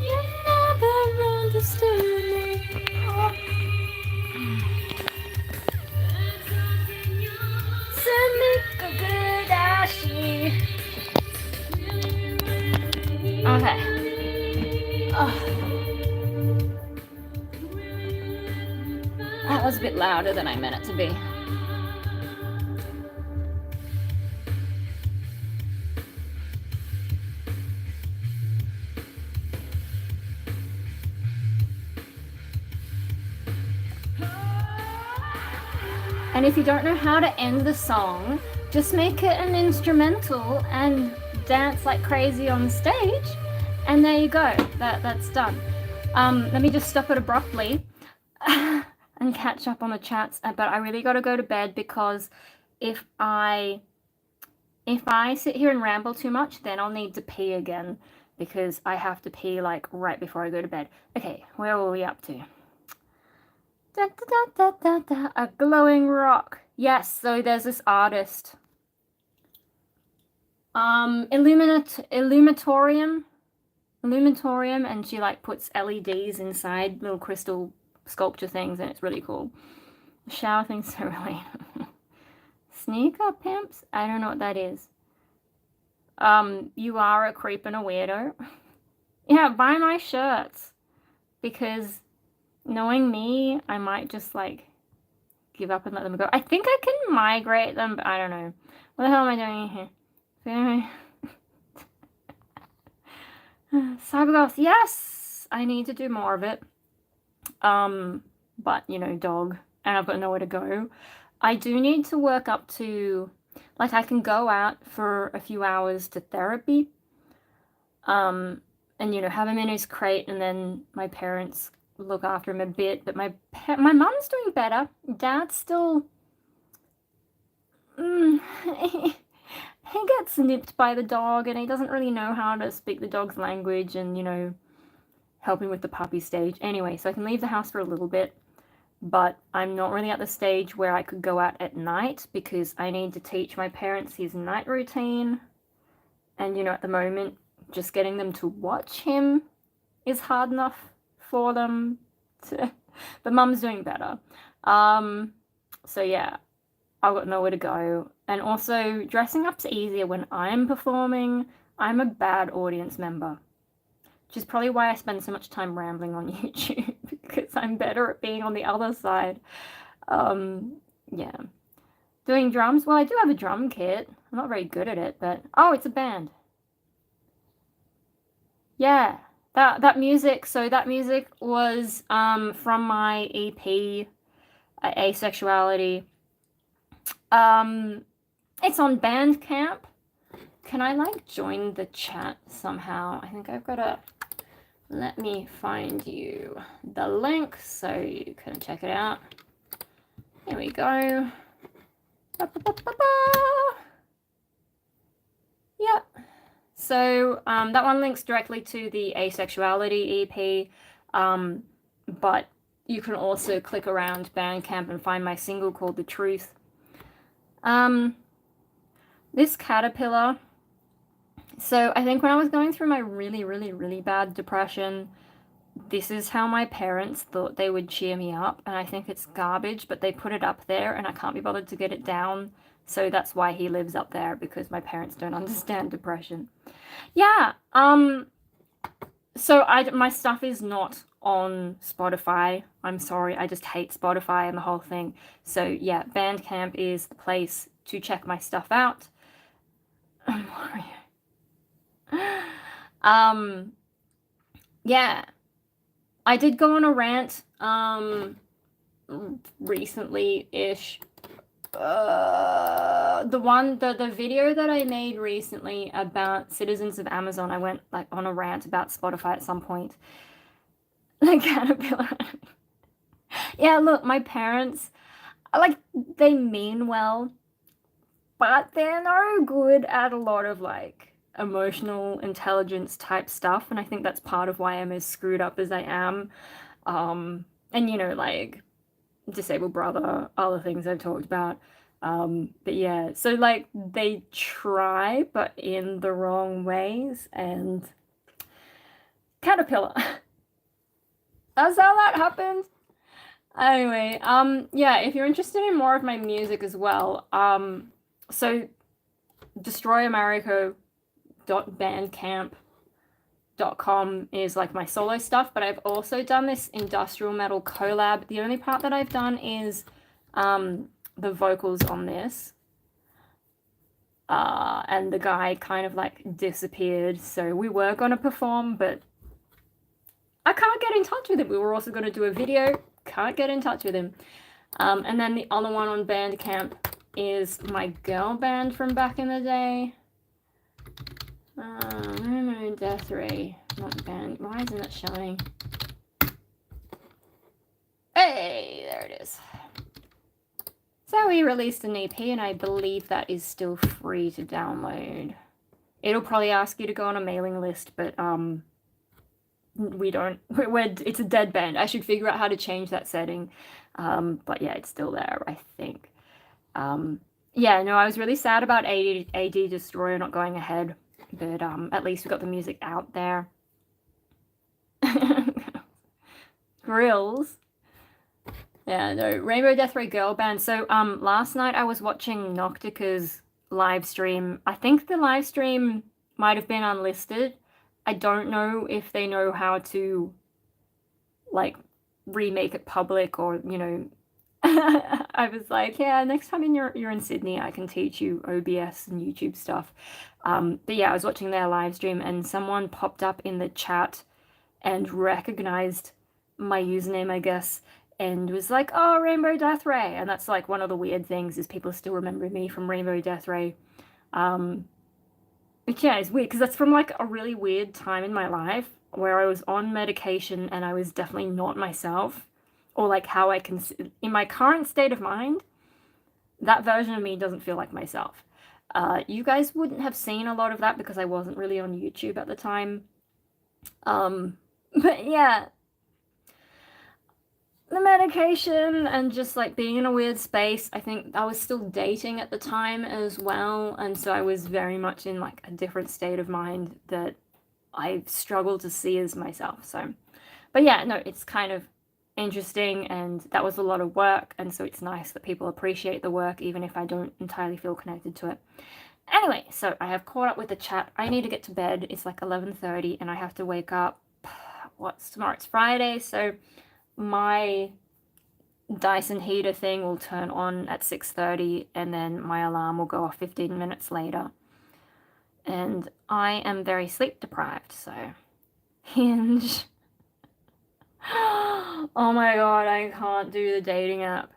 You never understood me. Send me Okay. Oh. That was a bit louder than I meant it to be. And if you don't know how to end the song, just make it an instrumental and dance like crazy on stage, and there you go. That's done. Let me just stop it abruptly and catch up on the chats. But I really got to go to bed, because if I sit here and ramble too much, then I'll need to pee again, because I have to pee like right before I go to bed. Okay, where were we up to? Da, da, da, da, da, a glowing rock. Yes, so there's this artist. Illuminatorium, and she like puts LEDs inside little crystal sculpture things, and it's really cool. The shower thing's so really. Sneaker pimps? I don't know what that is. You are a creep and a weirdo. Yeah, buy my shirts, because knowing me, I might just like give up and let them go. I think I can migrate them, but I don't know. What the hell am I doing here? Cyberghost, yes! I need to do more of it. But, you know, dog, and I've got nowhere to go. I do need to work up to, like, I can go out for a few hours to therapy, and, you know, have him in his crate, and then my parents look after him a bit. But my mum's doing better. Dad's still, he gets nipped by the dog, and he doesn't really know how to speak the dog's language, and, you know, helping with the puppy stage. Anyway, so I can leave the house for a little bit, but I'm not really at the stage where I could go out at night, because I need to teach my parents his night routine. And, you know, at the moment, just getting them to watch him is hard enough for them to, but mum's doing better. So yeah, I've got nowhere to go. And also, dressing up's easier when I'm performing. I'm a bad audience member, which is probably why I spend so much time rambling on YouTube, because I'm better at being on the other side. Yeah. Doing drums? Well, I do have a drum kit. I'm not very good at it, but... Oh, it's a band. Yeah. That music, so that music was from my EP, Asexuality. It's on Bandcamp. Can I, like, join the chat somehow? I think I've got to... Let me find you the link so you can check it out. Here we go. Yep. So that one links directly to the Asexuality EP, but you can also click around Bandcamp and find my single called The Truth. This caterpillar, so I think when I was going through my really, really, really bad depression, this is how my parents thought they would cheer me up, and I think it's garbage, but they put it up there and I can't be bothered to get it down, so that's why he lives up there, because my parents don't understand depression. Yeah, so my stuff is not on Spotify. I'm sorry, I just hate Spotify and the whole thing. So yeah, Bandcamp is the place to check my stuff out. Yeah, I did go on a rant recently-ish. The video that I made recently about citizens of Amazon, I went like on a rant about Spotify at some point. The caterpillar. Yeah, look, my parents, like, they mean well, but they're no good at a lot of like emotional intelligence type stuff, and I think that's part of why I'm as screwed up as I am. And you know, like, disabled brother, other things I've talked about. But yeah, so like they try, but in the wrong ways, and caterpillar. That's how that happens. Anyway, yeah, if you're interested in more of my music as well, so destroyamerico.bandcamp, livestream.com is like my solo stuff, but I've also done this industrial metal collab. The only part that I've done is the vocals on this. And the guy kind of like disappeared, so we were going to perform, but I can't get in touch with him. We were also going to do a video, can't get in touch with him. And then the other one on Bandcamp is my girl band from back in the day. Death Ray, not band. Why isn't it showing? Hey, there it is. So we released an EP, and I believe that is still free to download. It'll probably ask you to go on a mailing list, but we don't. It's a dead band. I should figure out how to change that setting. But yeah, it's still there, I think. Yeah, no, I was really sad about AD Destroyer not going ahead, but at least we got the music out there. Grills. Yeah, no, Rainbow Death Ray girl band. So last night I was watching Noctica's live stream. I think the live stream might have been unlisted. I don't know if they know how to like remake it public, or you know. I was like, yeah, next time you're in Sydney, I can teach you OBS and YouTube stuff. But yeah, I was watching their live stream, and someone popped up in the chat and recognized my username, I guess, and was like, oh, Rainbow Death Ray. And that's like one of the weird things, is people still remember me from Rainbow Death Ray. But yeah, it's weird because that's from like a really weird time in my life where I was on medication and I was definitely not myself, or like how I can, in my current state of mind, that version of me doesn't feel like myself. You guys wouldn't have seen a lot of that because I wasn't really on YouTube at the time. But yeah, the medication and just like being in a weird space. I think I was still dating at the time as well, and so I was very much in like a different state of mind that I struggled to see as myself. So, but yeah, no, it's kind of interesting, and that was a lot of work, and so it's nice that people appreciate the work even if I don't entirely feel connected to it. Anyway, so I have caught up with the chat. I need to get to bed. It's like 11:30 and I have to wake up. What's tomorrow? It's Friday, so my Dyson heater thing will turn on at 6:30, and then my alarm will go off 15 minutes later. And I am very sleep deprived, so Hinge. Oh my god, I can't do the dating app.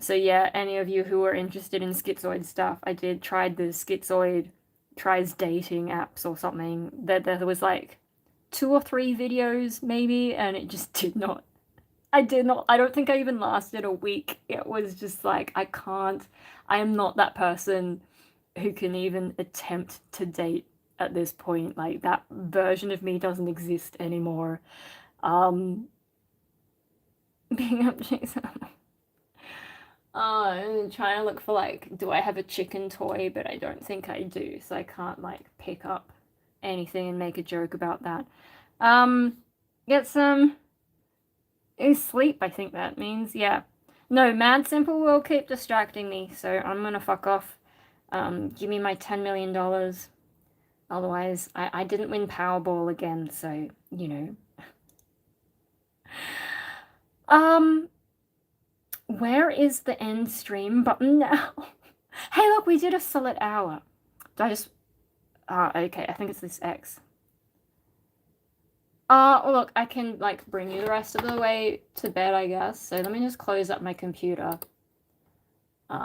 So yeah, any of you who are interested in Schizoid stuff, I did try the Schizoid tries dating apps or something. There was like 2 or 3 videos maybe, and it just did not. I don't think I even lasted a week. It was just like, I am not that person who can even attempt to date at this point. Like, that version of me doesn't exist anymore. Being up Jason. I'm trying to look for like, do I have a chicken toy? But I don't think I do, so I can't like pick up anything and make a joke about that. Get some sleep, I think that means. Yeah. No, Mad Simple will keep distracting me, so I'm gonna fuck off. Give me my $10 million. Otherwise, I didn't win Powerball again, so, you know. Where is the end stream button now? Hey, look, we did a solid hour. Do I just... okay, I think it's this X. Look, I can, like, bring you the rest of the way to bed, I guess. So let me just close up my computer. Oh,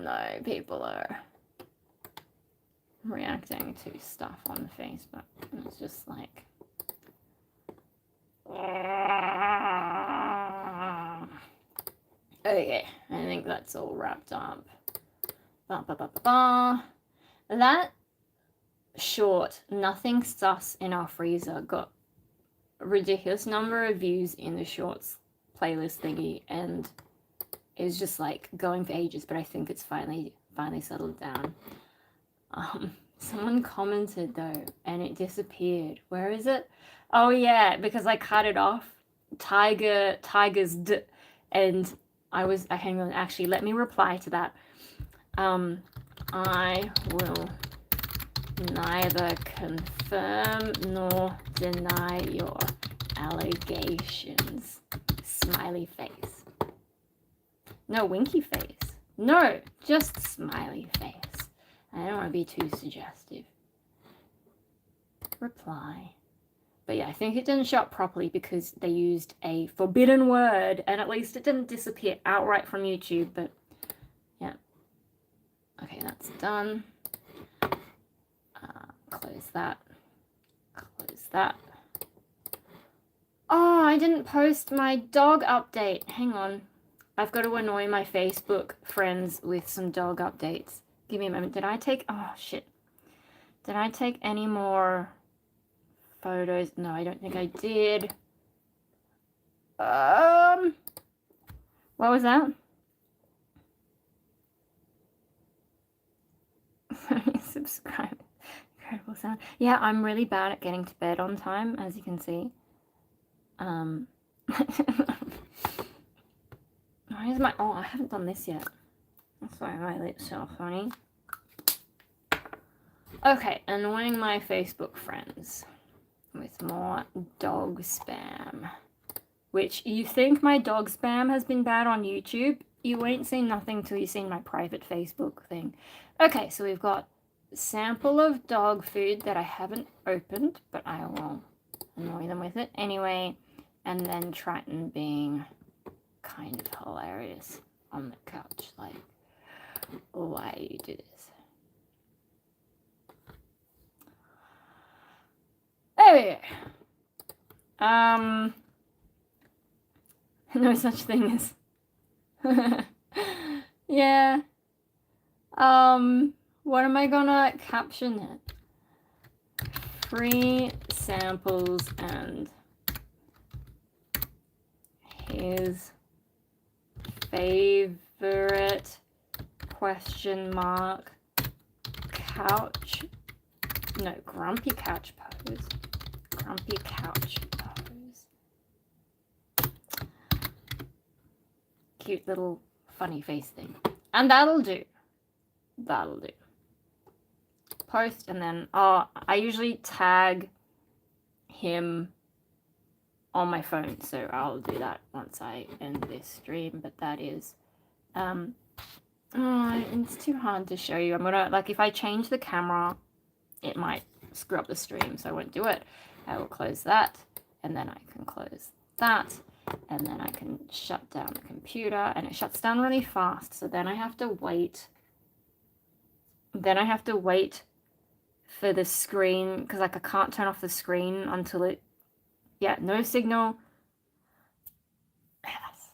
no, people are reacting to stuff on Facebook. It's just like... Okay, I think that's all wrapped up. That short, nothing sus in our freezer got a ridiculous number of views in the shorts playlist thingy, and it was just like going for ages, but I think it's finally settled down. Someone commented though, and it disappeared. Where is it? Oh yeah, because I cut it off. Tigers d, and hang on, actually let me reply to that. I will neither confirm nor deny your allegations. Smiley face. No winky face. No, just smiley face. I don't want to be too suggestive. Reply. But yeah, I think it didn't show up properly because they used a forbidden word, and at least it didn't disappear outright from YouTube, but yeah. Okay, that's done. Close that. Close that. Oh, I didn't post my dog update. Hang on. I've got to annoy my Facebook friends with some dog updates. Give me a moment. Did I take... Oh, shit. Did I take any more photos? No, I don't think I did. What was that? Subscribe. Incredible sound. Yeah, I'm really bad at getting to bed on time, as you can see. Where's my... Oh, I haven't done this yet. That's why my lips are funny. Okay, annoying my Facebook friends with more dog spam. Which, you think my dog spam has been bad on YouTube? You won't see nothing till you've seen my private Facebook thing. Okay, so we've got a sample of dog food that I haven't opened, but I will annoy them with it anyway. And then Triton being kind of hilarious on the couch, like, why do you do this? There we go. No such thing as yeah. What am I gonna caption it? Free samples and his favorite question mark couch, no, grumpy couch pose. Grumpy couch pose. Cute little funny face thing. And that'll do. That'll do. Post, and then I usually tag him on my phone, so I'll do that once I end this stream. But that is it's too hard to show you. I'm gonna, like, if I change the camera it might screw up the stream, so I won't do it. I will close that, and then I can close that, and then I can shut down the computer, and it shuts down really fast, so then I have to wait. Then I have to wait for the screen, because like I can't turn off the screen until it, yeah, no signal. Yes.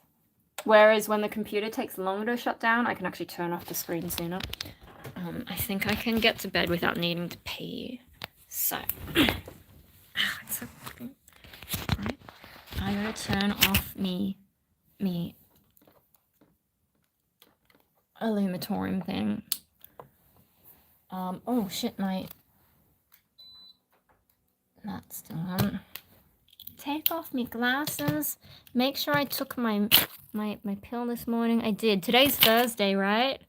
Whereas when the computer takes longer to shut down, I can actually turn off the screen sooner. I think I can get to bed without needing to pee. So, it's so fucking, right. I gotta turn off me illuminatorium thing. Oh shit, that's still on. Take off me glasses. Make sure I took my pill this morning. I did. Today's Thursday, right?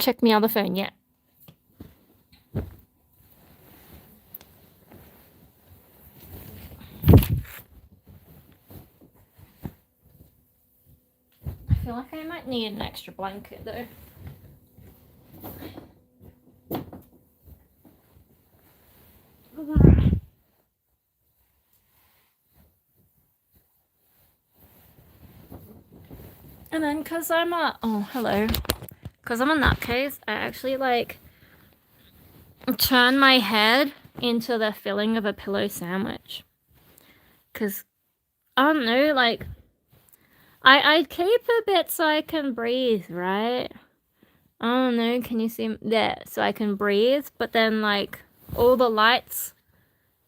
Check my other phone, yeah. I feel like I might need an extra blanket though. And then, because I'm a nutcase, I actually, like, turn my head into the filling of a pillow sandwich. Because, I don't know, like, I keep a bit so I can breathe, right? I don't know, can you see there? So I can breathe, but then, like, all the lights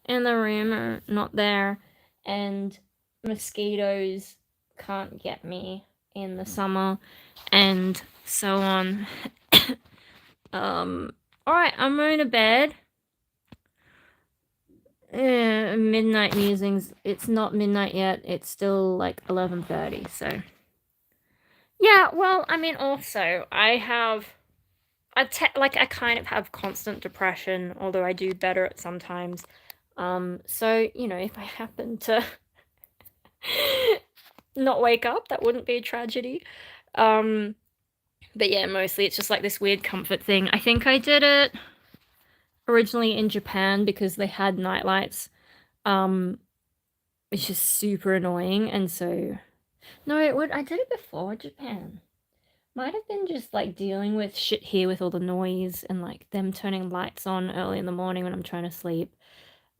in the room are not there, and mosquitoes can't get me in the summer, and so on. Alright, I'm going to bed. Midnight musings. It's not midnight yet. It's still like 11:30, so. Yeah, well, I mean, also, I have I kind of have constant depression, although I do better at sometimes. So, you know, if I happen to not wake up, that wouldn't be a tragedy. But yeah, mostly it's just like this weird comfort thing. I think I did it originally in Japan because they had nightlights, which is super annoying. And so, no, I did it before Japan. Might have been just like dealing with shit here with all the noise and like them turning lights on early in the morning when I'm trying to sleep.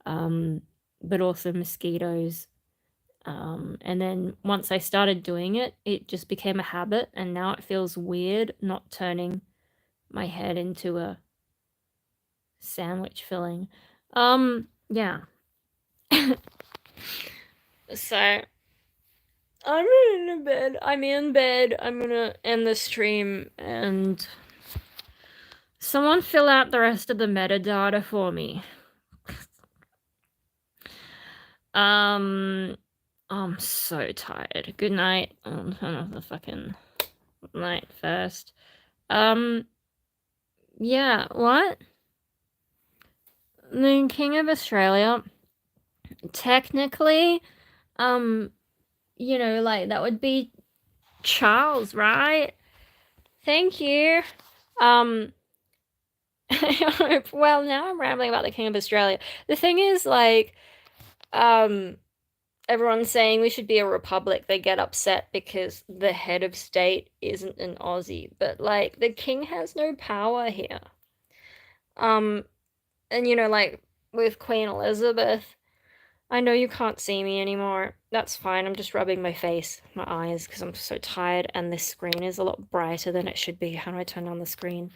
But also mosquitoes. And then once I started doing it, it just became a habit, and now it feels weird not turning my head into a sandwich filling. Yeah. So I'm in bed. I'm in bed. I'm gonna end the stream and someone fill out the rest of the metadata for me. I'm so tired. Good night. I'll turn off the fucking light first. Yeah, what? The King of Australia, technically, you know, like, that would be Charles, right? Thank you. Well, now I'm rambling about the King of Australia. The thing is, like, everyone's saying we should be a republic. They get upset because the head of state isn't an Aussie. But, like, the king has no power here. And, you know, like, with Queen Elizabeth, I know you can't see me anymore. That's fine. I'm just rubbing my face, my eyes, because I'm so tired, and this screen is a lot brighter than it should be. How do I turn on the screen?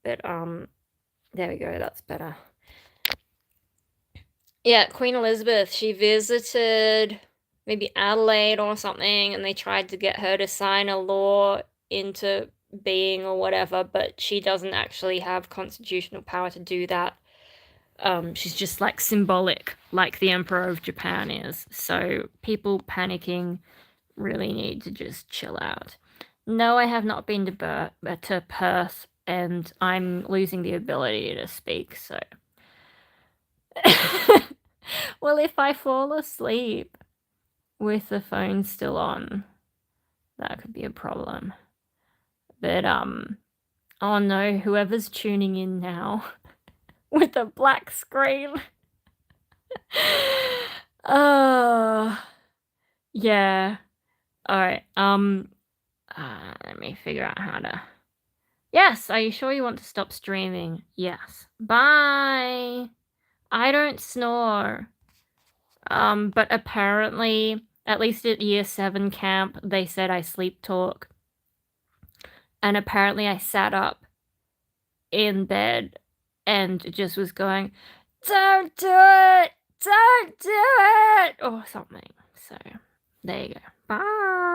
But, there we go. That's better. Yeah, Queen Elizabeth, she visited maybe Adelaide or something, and they tried to get her to sign a law into being or whatever, but she doesn't actually have constitutional power to do that. She's just like symbolic, like the Emperor of Japan is. So people panicking really need to just chill out. No, I have not been to Perth, and I'm losing the ability to speak, so. Well, if I fall asleep with the phone still on, that could be a problem. But, oh no, whoever's tuning in now with a black screen. Yeah. Alright, let me figure out how to... Yes, are you sure you want to stop streaming? Yes. Bye! I don't snore. But apparently, at least at year 7 camp, they said I sleep talk. And apparently I sat up in bed and just was going, "Don't do it! Don't do it!" or something. So, there you go. Bye!